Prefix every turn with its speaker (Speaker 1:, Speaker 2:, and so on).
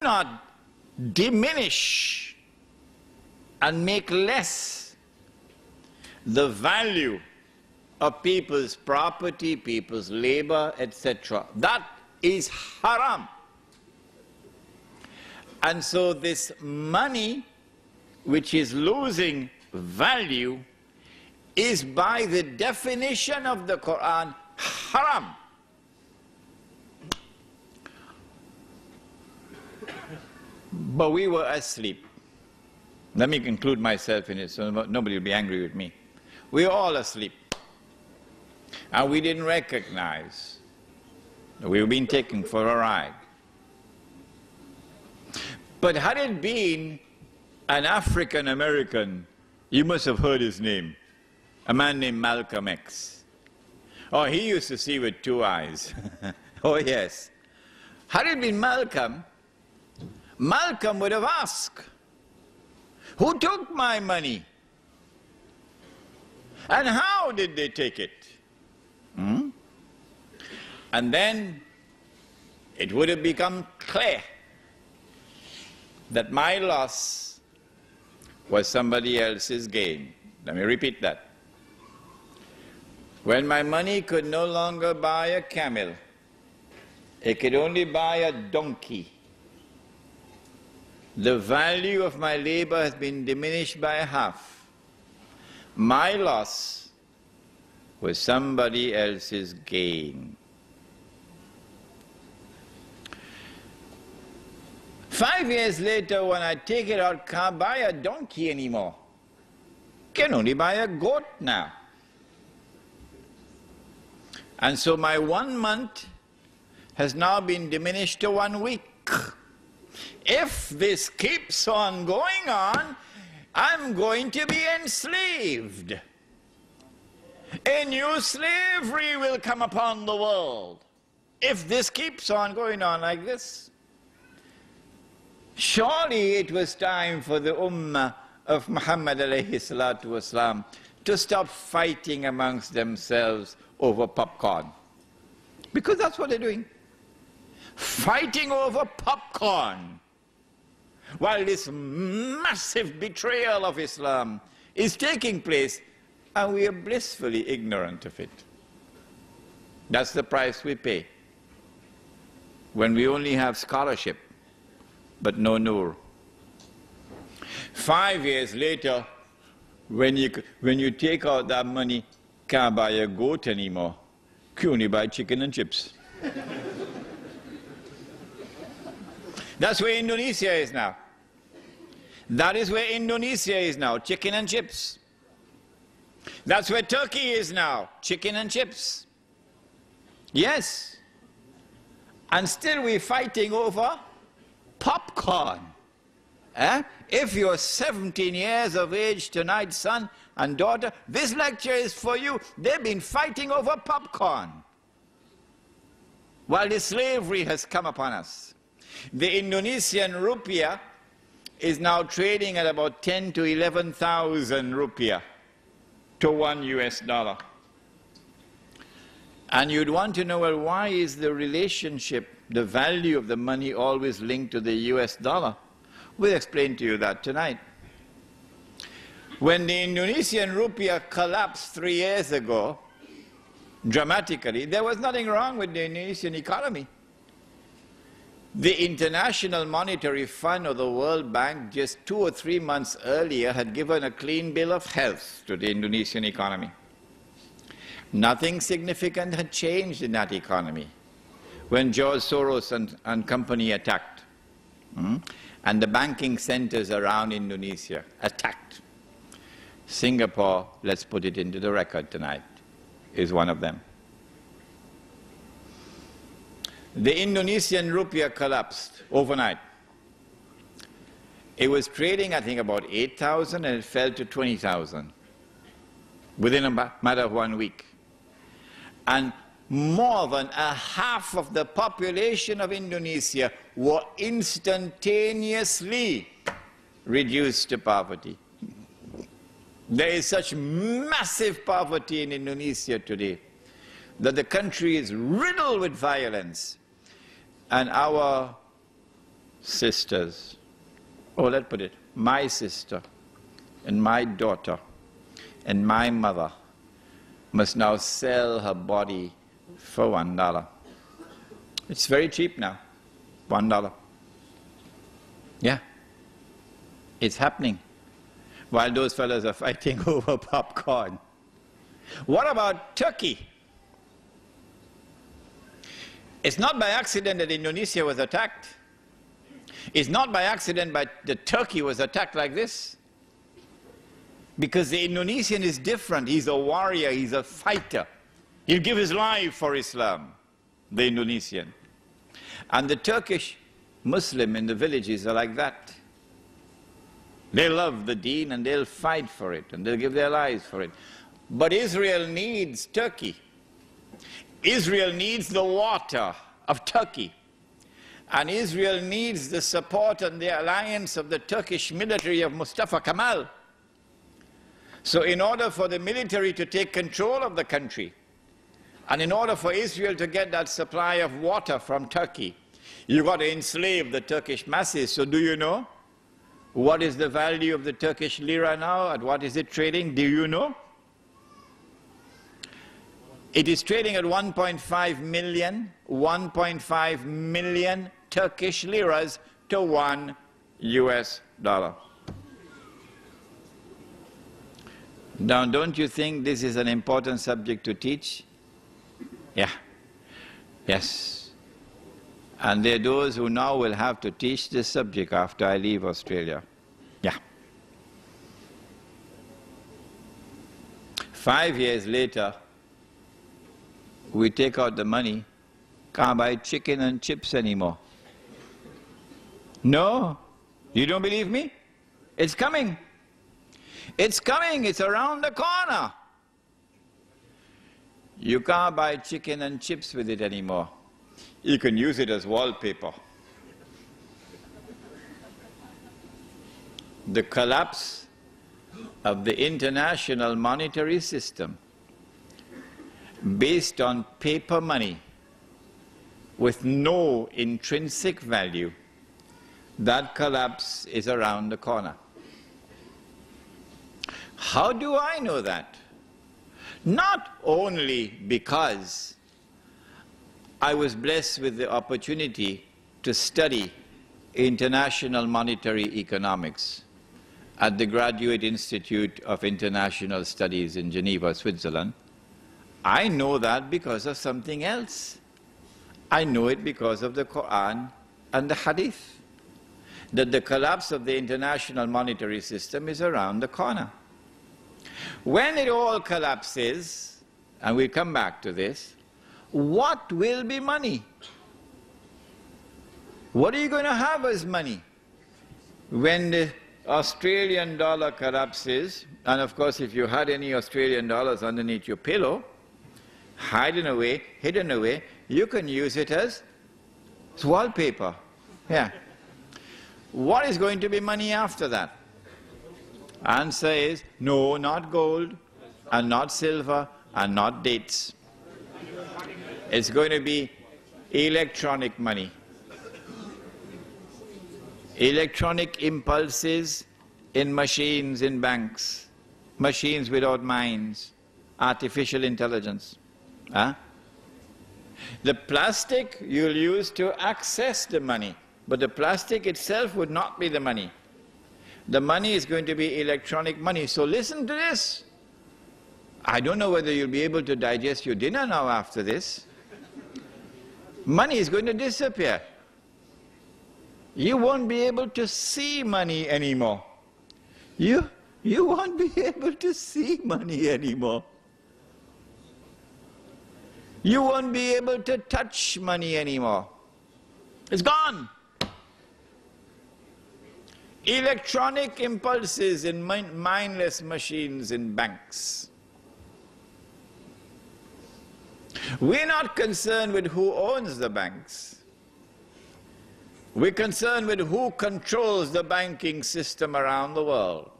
Speaker 1: not diminish and make less the value of people's property, people's labor, etc. That is haram. And so this money, which is losing value, is by the definition of the Quran haram. But we were asleep. Let me include myself in it so nobody will be angry with me. We were all asleep. And we didn't recognize that we were being taken for a ride. But had it been an African American, you must have heard his name, a man named Malcolm X. Oh, he used to see with two eyes. Oh, yes. Had it been Malcolm, Malcolm would have asked, who took my money? And how did they take it? And then it would have become clear that my loss was somebody else's gain. Let me repeat that. When my money could no longer buy a camel, it could only buy a donkey. The value of my labor has been diminished by half. My loss was somebody else's gain. 5 years later, when I take it out, can't buy a donkey anymore. Can only buy a goat now. And so my 1 month has now been diminished to 1 week. If this keeps on going on, I'm going to be enslaved. A new slavery will come upon the world if this keeps on going on like this. Surely it was time for the Ummah of Muhammad alayhi salatu wasalam to stop fighting amongst themselves over popcorn. Because that's what they're doing. Fighting over popcorn. While this massive betrayal of Islam is taking place, and we are blissfully ignorant of it. That's the price we pay when we only have scholarship but no nur. 5 years later, when you take out that money, can't buy a goat anymore. You only buy chicken and chips. That's where Indonesia is now. That is where Indonesia is now, chicken and chips. That's where Turkey is now, chicken and chips. Yes. And still we're fighting over popcorn. If you're 17 years of age tonight, son and daughter, this lecture is for you. They've been fighting over popcorn while the slavery has come upon us. The Indonesian rupiah is now trading at about 10 to 11,000 rupiah to $1 US. And you'd want to know, well, why is the relationship, the value of the money always linked to the US dollar? We'll explain to you that tonight. When the Indonesian rupiah collapsed 3 years ago, dramatically, there was nothing wrong with the Indonesian economy. The International Monetary Fund or the World Bank just 2 or 3 months earlier had given a clean bill of health to the Indonesian economy. Nothing significant had changed in that economy when George Soros and company attacked. And the banking centers around Indonesia attacked. Singapore, let's put it into the record tonight, is one of them. The Indonesian rupiah collapsed overnight. It was trading, I think, about 8,000 and it fell to 20,000 within a matter of 1 week. And more than a half of the population of Indonesia were instantaneously reduced to poverty. There is such massive poverty in Indonesia today that the country is riddled with violence. And our sisters, or let's put it, my sister and my daughter and my mother must now sell her body for $1. It's very cheap now, $1. Yeah, it's happening, while those fellows are fighting over popcorn. What about Turkey? It's not by accident that Indonesia was attacked. It's not by accident that Turkey was attacked like this. Because the Indonesian is different. He's a warrior, he's a fighter. He'll give his life for Islam, the Indonesian. And the Turkish Muslim in the villages are like that. They love the deen and they'll fight for it and they'll give their lives for it. But Israel needs Turkey. Israel needs the water of Turkey. And Israel needs the support and the alliance of the Turkish military of Mustafa Kemal. So in order for the military to take control of the country, and in order for Israel to get that supply of water from Turkey, you've got to enslave the Turkish masses. So do you know what is the value of the Turkish lira now? At what is it trading? Do you know? It is trading at 1.5 million Turkish liras to $1 US. Now, don't you think this is an important subject to teach? Yeah. Yes. And there are those who now will have to teach this subject after I leave Australia. Yeah. 5 years later, we take out the money, can't buy chicken and chips anymore. No? You don't believe me? It's coming. It's coming, it's around the corner. You can't buy chicken and chips with it anymore. You can use it as wallpaper. The collapse of the international monetary system based on paper money with no intrinsic value, that collapse is around the corner. How do I know that? Not only because I was blessed with the opportunity to study international monetary economics at the Graduate Institute of International Studies in Geneva, Switzerland. I know that because of something else. I know it because of the Quran and the Hadith, that the collapse of the international monetary system is around the corner. When it all collapses, and we'll come back to this, what will be money? What are you going to have as money? When the Australian dollar collapses, and of course if you had any Australian dollars underneath your pillow, hidden away, you can use it as wallpaper. Yeah. What is going to be money after that? Answer is no, not gold, and not silver, and not dates. It's going to be electronic money. Electronic impulses in machines in banks, machines without minds, artificial intelligence. Huh? The plastic you'll use to access the money, but the plastic itself would not be the money. The money is going to be electronic money. So listen to this. I don't know whether you'll be able to digest your dinner now after this. Money is going to disappear. You won't be able to see money anymore. You won't be able to see money anymore. You won't be able to touch money anymore. It's gone. Electronic impulses in mindless machines in banks. We're not concerned with who owns the banks. We're concerned with who controls the banking system around the world.